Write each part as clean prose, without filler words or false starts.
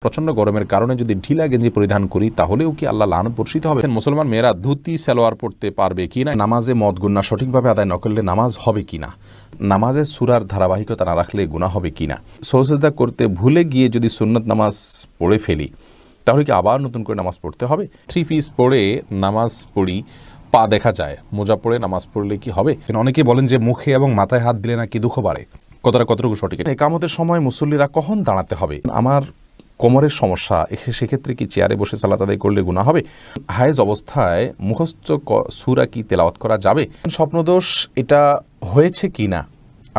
প্রচন্ড গরমের কারণে যদি ঢিলা গেঞ্জি পরিধান করি তাহলেও কি আল্লাহ লানত বর্ষিত হবে? মুসলমান মেয়েরা ধুতি সালোয়ার পড়তে পারবে কিনা, নামাজে মদ গুনাহ সঠিকভাবে আদায় না করলে নামাজ হবে কিনা, নামাজে সূরার ধারাবাহিকতা না রাখলে গুনাহ হবে কিনা, সুজদা করতে ভুলে গিয়ে যদি সুন্নত নামাজ পড়ে ফেলি তাহলে কি আবার নতুন করে নামাজ পড়তে হবে? থ্রি পিস পড়ে নামাজ পড়ি, পা দেখা যায়, মোজা পড়ে নামাজ পড়লে কি হবে? অনেকেই বলেন যে মুখে এবং মাথায় হাত দিলে নাকি দুঃখ বাড়ে। কতটুকু সঠিক? একামতের সময় মুসল্লিরা কখন দাঁড়াতে হবে? আমার কোমরের সমস্যা, সেক্ষেত্রে কি চেয়ারে বসে সালাত আদায় করলে গুনাহ হবে? হায়েজ অবস্থায় মুখস্থ সূরা কি তেলাওয়াত করা যাবে? স্বপ্নদোষ এটা হয়েছে কি না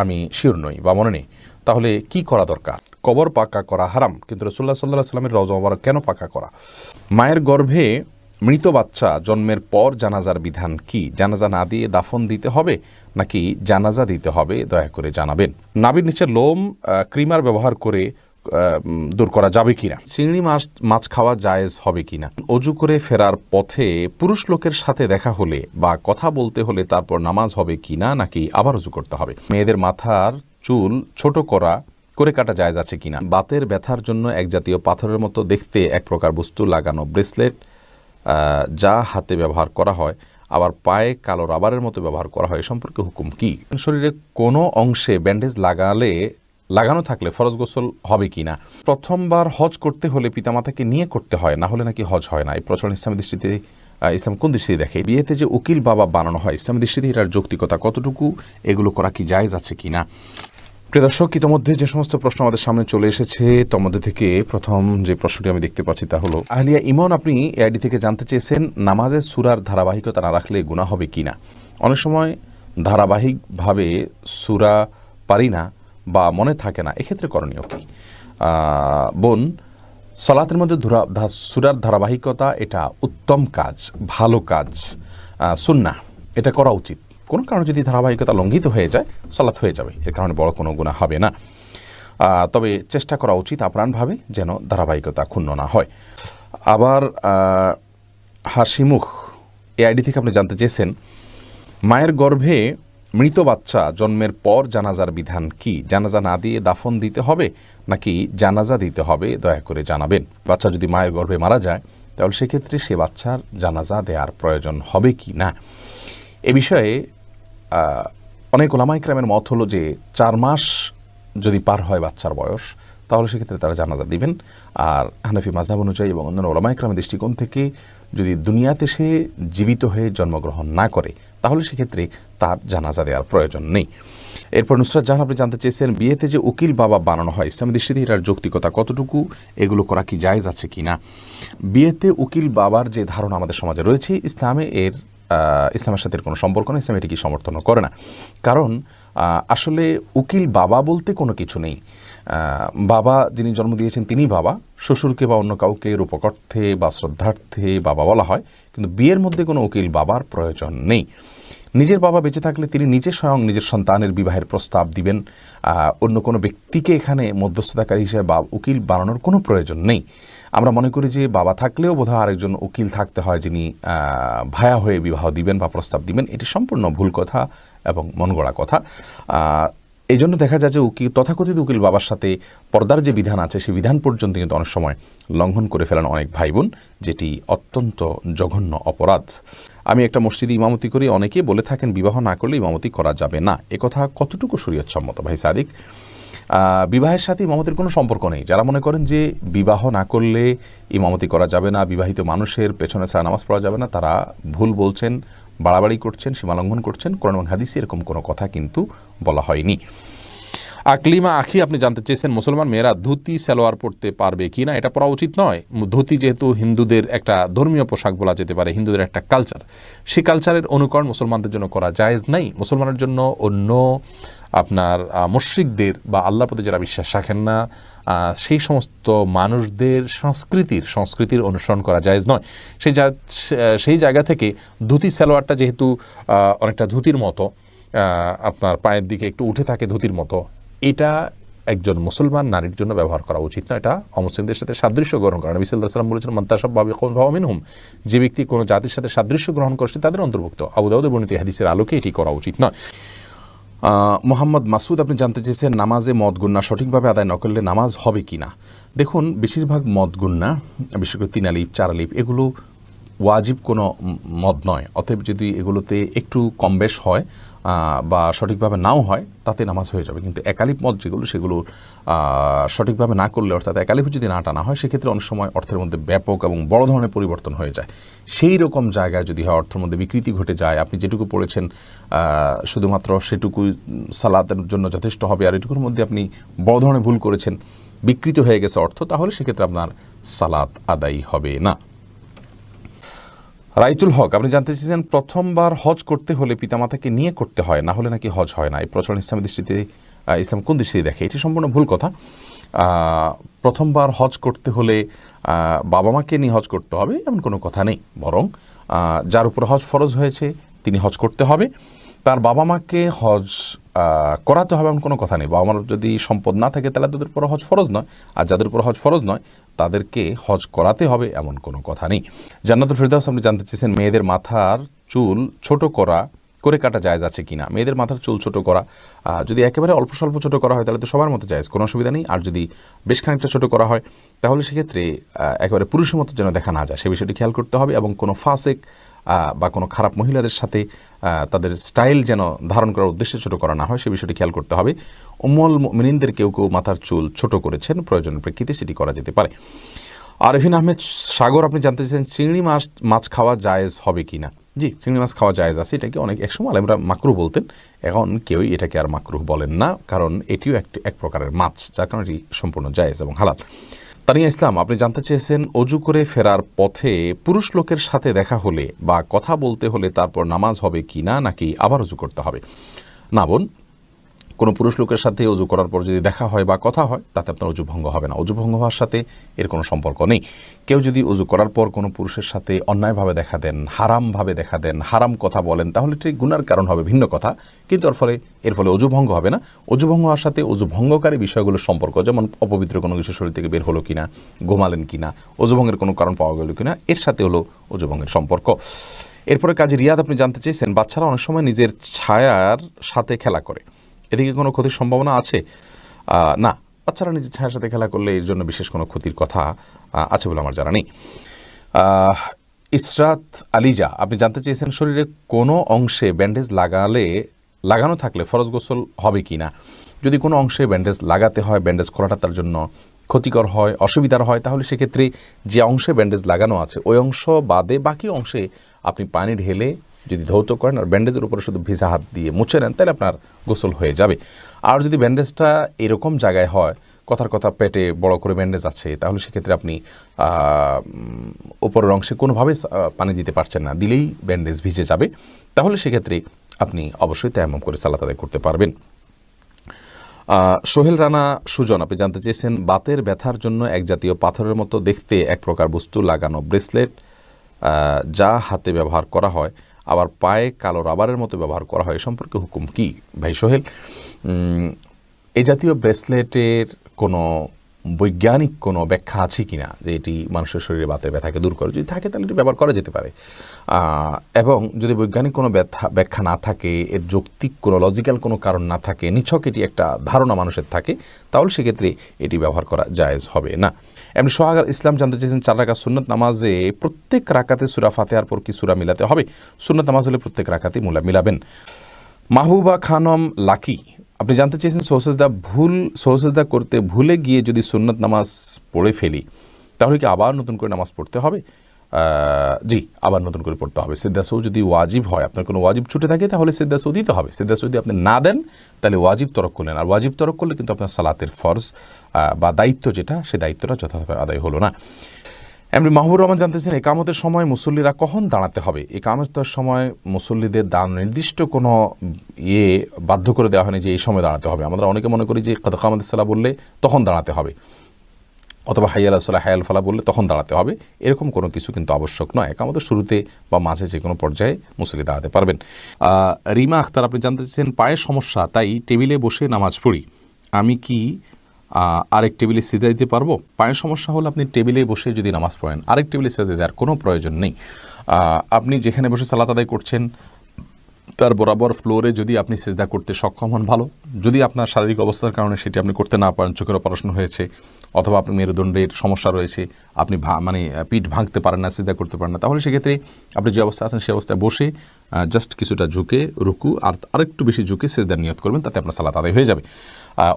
আমি শিওর নই বা মনে নেই, তাহলে কি করা দরকার? কবর পাকা করা হারাম, কিন্তু রাসূলুল্লাহ সাল্লাল্লাহু আলাইহি ওয়াসাল্লামের রওজা মোবারক কেন পাকা করা? মায়ের গর্ভে মৃত বাচ্চা জন্মের পর জানাজার বিধান কি? জানাজা না দিয়ে দাফন দিতে হবে নাকি জানাজা দিতে হবে? দয়া করে জানাবেন। নাভির নিচের লোম ক্রিমার ব্যবহার করে দূর করা যাবে কিনা? চিংড়ি মাছ খাওয়া জায়েজ হবে কিনা? অজু করে ফেরার পথে পুরুষ লোকের সাথে দেখা হলে বা কথা বলতে হলে তারপর নামাজ হবে কিনা, নাকি আবার অজু করতে হবে? মেয়েদের মাথার চুল ছোট করে কাটা জায়েজ আছে কিনা? বাতের ব্যথার জন্য এক জাতীয় পাথরের মতো দেখতে এক প্রকার বস্তু লাগানো ব্রেসলেট যা হাতে ব্যবহার করা হয় আবার পায়ে কালো রাবারের মতো ব্যবহার করা হয়, সম্পর্কে হুকুম কি? শরীরে কোনো অংশে ব্যান্ডেজ লাগানো থাকলে ফরজ গোসল হবে কিনা? প্রথমবার হজ করতে হলে পিতামাতাকে নিয়ে করতে হয়, না হলে নাকি হজ হয় না। এই প্রচলন ইসলামের দৃষ্টিতে ইসলাম কোন দৃষ্টিতে দেখে? বিয়েতে যে উকিল বাবা বানানো হয় ইসলামের দৃষ্টিতে এটার যৌক্তিকতা কতটুকু? এগুলো করা কি জায়েজ আছে কিনা? প্রিয় দর্শক, ইতোমধ্যে যে সমস্ত প্রশ্ন আমাদের সামনে চলে এসেছে তার মধ্যে থেকে প্রথম যে প্রশ্নটি আমি দেখতে পাচ্ছি তা হলো, আহলিয়া ইমন আপনি এআইডি থেকে জানতে চেয়েছেন নামাজের সূরার ধারাবাহিকতা না রাখলে গুনাহ হবে কিনা। অনেক সময় ধারাবাহিকভাবে সূরা পারি না বা মনে থাকে না, এক্ষেত্রে করণীয় কি? বোন, সালাতের মধ্যে সূরার ধারাবাহিকতা এটা উত্তম কাজ, ভালো কাজ, সুন্নাহ, এটা করা উচিত। কোনো কারণে যদি ধারাবাহিকতা লঙ্ঘিত হয়ে যায় সালাত হয়ে যাবে, এর কারণে বড় কোনো গুনাহ হবে না। তবে চেষ্টা করা উচিত আপ্রাণভাবে যেন ধারাবাহিকতা ক্ষুণ্ণ না হয়। আবার হাসিমুখ এআইডি থেকে আপনি জানতে চেয়েছেন মায়ের গর্ভে মৃত বাচ্চা জন্মের পর জানাজার বিধান কি? জানাজা না দিয়ে দাফন দিতে হবে নাকি জানাজা দিতে হবে? দয়া করে জানাবেন। বাচ্চা যদি মায়ের গর্ভে মারা যায় তাহলে সেক্ষেত্রে সে বাচ্চার জানাজা দেওয়ার প্রয়োজন হবে কি না? এ বিষয়ে অনেক উলামা ইকরামের মত হলো যে 4 মাস যদি পার হয় বাচ্চার বয়স তাহলে সেক্ষেত্রে তারা জানাজা দিবেন। আর হানাফি মাযহাব অনুযায়ী এবং অন্যান্য উলামা ইকরামের দৃষ্টিকোণ থেকে যদি দুনিয়াতে সে জীবিত হয়ে জন্মগ্রহণ না করে তাহলে সেক্ষেত্রে তার জানাজা দেওয়ার প্রয়োজন নেই। এরপর নুসরাত জাহান আপনি জানতে চেয়েছেন বিয়েতে যে উকিল বাবা বানানো হয় ইসলামের দৃষ্টিতে এটার যৌক্তিকতা কতটুকু? এগুলো করা কি জায়েজ আছে কিনা? বিয়েতে উকিল বাবার যে ধারণা আমাদের সমাজে রয়েছে ইসলামের সাথে কোনো সম্পর্ক নেই, ইসলাম এটিকে সমর্থন করে না। কারণ আসলে উকিল বাবা বলতে কোনো কিছু নেই। বাবা যিনি জন্ম দিয়েছেন তিনি বাবা, শ্বশুরকে বা অন্য কাউকে রূপকর্থে বা শ্রদ্ধার্থে বাবা বলা হয়, কিন্তু বিয়ের মধ্যে কোনো উকিল বাবার প্রয়োজন নেই। নিজের বাবা বেঁচে থাকলে তিনি নিজে স্বয়ং নিজের সন্তানের বিবাহের প্রস্তাব দিবেন, অন্য কোনো ব্যক্তিকে এখানে মধ্যস্থতাকারী হিসেবে বা উকিল বানানোর কোনো প্রয়োজন নেই। আমরা মনে করি যে বাবা থাকলেও বোধহয় আরেকজন উকিল থাকতে হয় যিনি ভায়া হয়ে বিবাহ দিবেন বা প্রস্তাব দিবেন। এটি সম্পূর্ণ ভুল কথা এবং মনগড়া কথা। এই জন্য দেখা যায় যে তথাকথিত উকিল বাবার সাথে পর্দার যে বিধান আছে সেই বিধান পর্যন্ত কিন্তু অনেক সময় লঙ্ঘন করে ফেলেন অনেক ভাই বোন, যেটি অত্যন্ত জঘন্য অপরাধ। আমি একটা মসজিদে ইমামতি করি, অনেকেই বলে থাকেন বিবাহ না করলে ইমামতি করা যাবে না। একথা কতটুকু শরীয়তসম্মত ভাই সাদিক? বিবাহের সাথে ইমামতির কোনো সম্পর্ক নেই। যারা মনে করেন যে বিবাহ না করলে ইমামতি করা যাবে না, বিবাহিত মানুষের পেছনে ছাড়া নামাজ পড়া যাবে না, তারা ভুল বলছেন, বাড়াবাড়ি করছেন, সীমালঙ্ঘন করছেন। কোরআন এবং হাদিসে এরকম কোনো কথা কিন্তু বলা হয়নি। আকলিমা আখি আপনি জানতে চেয়েছেন মুসলমান মেয়েরা ধুতি সালোয়ার পড়তে পারবে কি না? এটা পরা উচিত নয়। ধুতি যেহেতু হিন্দুদের একটা ধর্মীয় পোশাক বলা যেতে পারে, হিন্দুদের একটা কালচার, সেই কালচারের অনুকরণ মুসলমানদের জন্য করা জায়েজ নাই। মুসলমানের জন্য অন্য আপনার মুশরিকদের বা আল্লাহর প্রতি যারা বিশ্বাস রাখেন না সেই সমস্ত মানুষদের সংস্কৃতির অনুসরণ করা জায়েজ নয়। সেই জায়গা থেকে ধুতি সালোয়ারটা যেহেতু অনেকটা ধুতির মতো, আপনার পায়ের দিকে একটু উঠে থাকে ধুতির মতো, এটা একজন মুসলমান নারীর জন্য ব্যবহার করা উচিত না। এটা অমুসলিমদের সাথে সাদৃশ্য গ্রহণ করা। নবী সাল্লাল্লাহু আলাইহি ওয়াসাল্লাম বলেছেন মান তাশাব্বাহা বিকওমিন ফাহুয়া মিনহুম, যে ব্যক্তি কোনো জাতির সাথে সাদৃশ্য গ্রহণ করছে তাদের অন্তর্ভুক্ত। আবু দাউদে বর্ণিত হাদিসের আলোকে এটি করা উচিত নয়। মোহাম্মদ মাসুদ আপনি জানতে চেয়েছেন নামাজে মদ গুনাহ সঠিকভাবে আদায় না করলে নামাজ হবে কিনা। দেখুন, বেশিরভাগ মদ গুন্না, বিশেষ করে 3 আলিফ 4 আলিফ, এগুলো ওয়াজিব কোনো মদ নয়। অতএব যদি এগুলোতে একটু কম বেশ হয় বা সঠিকভাবে নাও হয়, তাতে নামাজ হয়ে যাবে। কিন্তু 1 আলিফ মদ যেগুলো, সেগুলো সঠিকভাবে না করলে, অর্থাৎ 1 আলিফ যদি না টানা হয়, সেক্ষেত্রে অনেক সময় অর্থের মধ্যে ব্যাপক এবং বড় ধরনের পরিবর্তন হয়ে যায়। সেই রকম জায়গায় যদি হয়, অর্থের মধ্যে বিকৃতি ঘটে যায়, আপনি যেটুকু পড়েছেন শুধুমাত্র সেটুকু সালাতের জন্য যথেষ্ট হবে, আর এটুকুর মধ্যে আপনি বড় ধরনের ভুল করেছেন, বিকৃত হয়ে গেছে অর্থ, তাহলে সেক্ষেত্রে আপনার সালাত আদায়ী হবে না। রাইতুল হক, আপনি জানতে চেয়েছেন প্রথমবার হজ করতে হলে পিতামাতাকে নিয়ে করতে হয়, না হলে নাকি হজ হয় না। এই প্রচলন ইসলামের দৃষ্টিতে ইসলাম কোন দৃষ্টিতে দেখে? এটি সম্পূর্ণ ভুল কথা। প্রথমবার হজ করতে হলে বাবা মাকে নিয়ে হজ করতে হবে এমন কোনো কথা নেই। বরং যার উপর হজ ফরজ হয়েছে তিনি হজ করতে হবে, তার বাবা মাকে হজ করাতে হবে এমন কোনো কথা নেই। বাবা মার যদি সম্পদ না থাকে তাহলে তাদের উপর হজ ফরজ নয়, আর যাদের উপর হজ ফরজ নয় তাদেরকে হজ করাতে হবে এমন কোনো কথা নেই। জান্নাতুল ফেরদাউস, আপনি জানতে চেয়েছেন মেয়েদের মাথার চুল ছোট করে কাটা জায়েজ আছে কিনা। মেয়েদের মাথার চুল ছোট করা যদি একেবারে অল্প স্বল্প ছোট করা হয় তাহলে তো সবার মতো জায়েজ, কোনো অসুবিধা নেই। আর যদি বেশ খানিকটা ছোট করা হয় তাহলে সেক্ষেত্রে একেবারে পুরুষের মতো যেন দেখা না যায় সে বিষয়টি খেয়াল করতে হবে, এবং কোনো ফাসেক বা কোনো খারাপ মহিলাদের সাথে তাদের স্টাইল যেন ধারণ করার উদ্দেশ্যে ছোট করা না হয় সে বিষয়টি খেয়াল করতে হবে। উম্মুল মুমিনিনদের কেউ মাথার চুল ছোট করেছেন, প্রয়োজনের প্রেক্ষিতে সেটি করা যেতে পারে। আরেফিন আহমেদ সাগর, আপনি জানতে চেয়েছেন চিংড়ি মাছ খাওয়া জায়েজ হবে কি না। জি, চিংড়ি মাছ খাওয়া জায়েজ আছে। এটাকে একসময় আলেমরা মাকরুহ বলতেন, এখন কেউই এটাকে আর মাকরুহ বলেন না, কারণ এটিও এক প্রকারের মাছ, যার কারণে এটি সম্পূর্ণ জায়েজ এবং হালাল। তানিয়া ইসলাম, আপনি জানতে চেয়েছেন অজু করে ফেরার পথে পুরুষ লোকের সাথে দেখা হলে বা কথা বলতে হলে তারপর নামাজ হবে কি না, নাকি আবার অজু করতে হবে। না বোন, কোনো পুরুষ লোকের সাথে অজু করার পর যদি দেখা হয় বা কথা হয় তাতে আপনার অজু ভঙ্গ হবে না। অজু ভঙ্গ হওয়ার সাথে এর কোনো সম্পর্ক নেই। কেউ যদি অজু করার পর কোনো পুরুষের সাথে অন্যায়ভাবে দেখা দেন, হারামভাবে দেখা দেন, হারাম কথা বলেন, তাহলে ঠিক গুনার কারণ হবে, ভিন্ন কথা, কিন্তু এর ফলে অজু ভঙ্গ হবে না। অজু ভঙ্গ হওয়ার সাথে অজু ভঙ্গকারী বিষয়গুলোর সম্পর্ক, যেমন অপবিত্র কোনো কিছু শরীর থেকে বের হলো কিনা, ঘুমালেন কিনা, অজু ভঙ্গের কোনো কারণ পাওয়া গেল কিনা, এর সাথে হলো অজু ভঙ্গের সম্পর্ক। এরপরে কাজী রিয়াদ, আপনি জানতে চেয়েছেন বাচ্চারা অনেক সময় নিজের ছায়ার সাথে খেলা করে, এদিকে কোনো ক্ষতির সম্ভাবনা আছে? না, বাচ্চারা নিজের ছায়ার সাথে খেলা করলে এর জন্য বিশেষ কোনো ক্ষতির কথা আছে বলে আমার জানা নেই। ইসরাত আলিজা, আপনি জানতে চেয়েছেন শরীরে কোনো অংশে ব্যান্ডেজ লাগানো থাকলে ফরজ গোসল হবে কি না। যদি কোনো অংশে ব্যান্ডেজ লাগাতে হয়, ব্যান্ডেজ করাটা তার জন্য ক্ষতিকর হয়, অসুবিধার হয়, তাহলে সেক্ষেত্রে যে অংশে ব্যান্ডেজ লাগানো আছে ওই অংশ বাদে বাকি অংশে আপনি পানি ঢেলে যদি ধৌত করেন আর ব্যান্ডেজের উপরে শুধু ভিজা হাত দিয়ে মুছে নেন, তাহলে আপনার গোসল হয়ে যাবে। আর যদি ব্যান্ডেজটা এরকম জায়গায় হয়, কথার কথা পেটে বড় করে ব্যান্ডেজ আছে, তাহলে সেক্ষেত্রে আপনি উপরের অংশে কোনোভাবে পানি দিতে পারছেন না, দিলেই ব্যান্ডেজ ভিজে যাবে, তাহলে সেক্ষেত্রে আপনি অবশ্যই তায়াম্মুম করে সালাত আদায় করতে পারবেন। সোহেল রানা সুজন, আপনি জানতে চেয়েছেন বাতের ব্যথার জন্য এক জাতীয় পাথরের মতো দেখতে এক প্রকার বস্তু লাগানো ব্রেসলেট যা হাতে ব্যবহার করা হয় আবার পায়ে কালো রাবারের মতো ব্যবহার করা হয়, সম্পর্কে হুকুম কি? ভাই সোহেল, এই জাতীয় ব্রেসলেটের কোনো বৈজ্ঞানিক কোনো ব্যাখ্যা আছে কি না যে এটি মানুষের শরীরে বাতের ব্যথাকে দূর করে? যদি থাকে তাহলে এটি ব্যবহার করা যেতে পারে, এবং যদি বৈজ্ঞানিক কোনো ব্যাখ্যা না থাকে, এর যৌক্তিক কোনো লজিক্যাল কোনো কারণ না থাকে, নিছক এটি একটা ধারণা মানুষের থাকে, তাহলে সেক্ষেত্রে এটি ব্যবহার করা জায়েজ হবে না। এমনি সোহাগ ইসলাম জানতে চেয়েছেন 4 রাকাত সুন্নত নামাজে প্রত্যেক রাকাতে সূরা ফাতিহার পর কি সূরা মিলাতে হবে? সুন্নত নামাজ হলে প্রত্যেক রাকাতে মিলাবেন। মাহবুবা খানম লাকি, আপনি জানতে চেয়েছেন সহসেজদা করতে ভুলে গিয়ে যদি সুন্নত নামাজ পড়ে ফেলি তাহলে কি আবার নতুন করে নামাজ পড়তে হবে? জি, আবার নতুন করে পড়তে হবে। সিজদা সহু যদি ওয়াজিব হয়, আপনার কোনো ওয়াজিব ছুটে থাকে তাহলে সিজদা সহু দিতে হবে। সিজদা সহু যদি আপনি না দেন তাহলে ওয়াজিব তরক করলেন, আর ওয়াজিব তরক করলে কিন্তু আপনার সালাতের ফরজ বা দায়িত্ব যেটা, সে দায়িত্বটা যথাযথ আদায় হলো না। এমনি মাহবুর রহমান জানতেছেন একামতের সময় মুসল্লিরা কখন দাঁড়াতে হবে? একামতের সময় মুসল্লিদের নির্দিষ্ট কোনো বাধ্য করে দেওয়া হয়নি যে এই সময় দাঁড়াতে হবে। আমরা অনেকে মনে করি যে কদ কামাতিস সালাহ বললে তখন দাঁড়াতে হবে, অথবা হাইয়া আলাস সালাহ হায়াল ফালা বললে তখন দাঁড়াতে হবে, এরকম কোনো কিছু কিন্তু আবশ্যক নয়। একামতের শুরুতে বা মাঝে যে কোনো পর্যায়ে মুসল্লি দাঁড়াতে পারবেন। রিমা আখতার, আপনি জানতে চেয়েছেন পায়ের সমস্যা, তাই টেবিলে বসে নামাজ পড়ি, আমি কি আরেক টেবিলে সিজদা দিতে পারবো? পায়ের সমস্যা হলে আপনি টেবিলে বসে যদি নামাজ পড়েন আরেক টেবিলে সিজদা দেওয়ার কোনো প্রয়োজন নেই। আপনি যেখানে বসে সালাত আদায় করছেন তার বরাবর ফ্লোরে যদি আপনি সিজদা করতে সক্ষম হন ভালো, যদি আপনার শারীরিক অবস্থার কারণে সেটি আপনি করতে না পারেন, চোখের অপারেশন হয়েছে অথবা আপনার মেরুদণ্ডের সমস্যা রয়েছে, আপনি মানে পিঠ ভাঙতে পারেন না, সিজদা করতে পারেন না, তাহলে সেক্ষেত্রে আপনি যে অবস্থায় আছেন সেই অবস্থায় বসে জাস্ট কিছুটা ঝুঁকে রুকু আর আরেকটু বেশি ঝুঁকে সিজদার নিয়ত করবেন, তাতে আপনার সালাত আদায় হয়ে যাবে।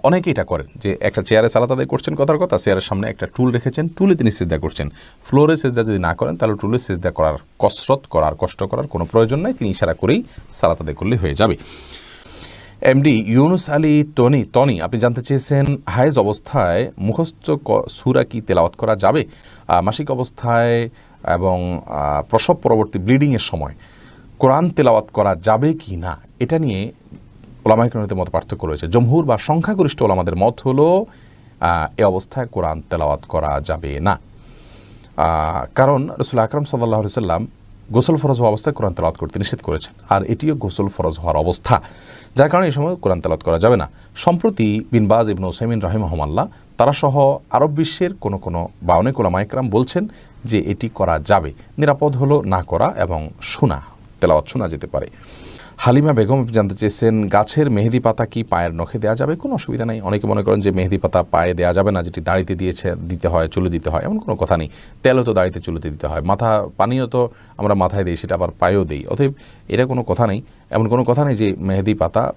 অনেকে এটা করেন যে একটা চেয়ারে সালাত আদায় করছেন, কথার কথা চেয়ারের সামনে একটা টুল রেখেছেন, টুলে তিনি সিজদা করছেন। ফ্লোরে সিজদা যদি না করেন তাহলে টুলে সিজদা করার কষ্ট করার কোনো প্রয়োজন নাই, তিনি ইশারা করেই সালাত আদায় করলে হয়ে যাবে। এমডি ইউনুস আলী টনি আপনি জানতে চেয়েছেন হায়েজ অবস্থায় মুখস্থ সূরা কি তেলাওয়াত করা যাবে? মাসিক অবস্থায় এবং প্রসব পরবর্তী ব্লিডিংয়ের সময় কোরআন তেলাওয়াত করা যাবে কি না, এটা নিয়ে ওলামায়ে কেরামের মত পার্থক্য রয়েছে। জমহুর বা সংখ্যাগরিষ্ঠ ওলামাদের মত হলো এ অবস্থায় কোরআন তেলাওয়াত করা যাবে না, কারণ রাসূল আকরাম সাল্লাল্লাহু আলাইহি ওয়াসাল্লাম গোসল ফরজ হওয়া অবস্থায় কোরআন তেলাওয়াত করতে নিষেধ করেছেন, আর এটিও গোসল ফরজ হওয়ার অবস্থা, যার কারণে এই সময় কোরআন তেলাওয়াত করা যাবে না। সম্প্রতি বিন বাজ ইবনে উসাইমিন রাহিমাহুল্লাহ তারা সহ আরব বিশ্বের কোনো বা অনেক ওলামায়ে কেরাম বলছেন যে এটি করা যাবে, নিরাপদ হলো না করা এবং তেলাওয়াত শোনা যেতে পারে। হালিমা বেগম জানতে চেয়েছেন গাছের মেহেদি পাতা কি পায়ের নখে দেওয়া যাবে? কোনো অসুবিধা নেই। অনেকে মনে করেন যে মেহেদি পাতা পায়ে দেওয়া যাবে না, যেটি দাড়িতে দিতে হয়, চুলে দিতে হয়, এমন কোনো কথা নেই। তেলও তো দাড়িতে চুলেতে দিতে হয়, পানিও তো আমরা মাথায় দিই, সেটা আবার পায়েও দিই, অতএব এটা কোনো কথা নেই। এমন কোনো কথা নেই যে মেহেদি পাতা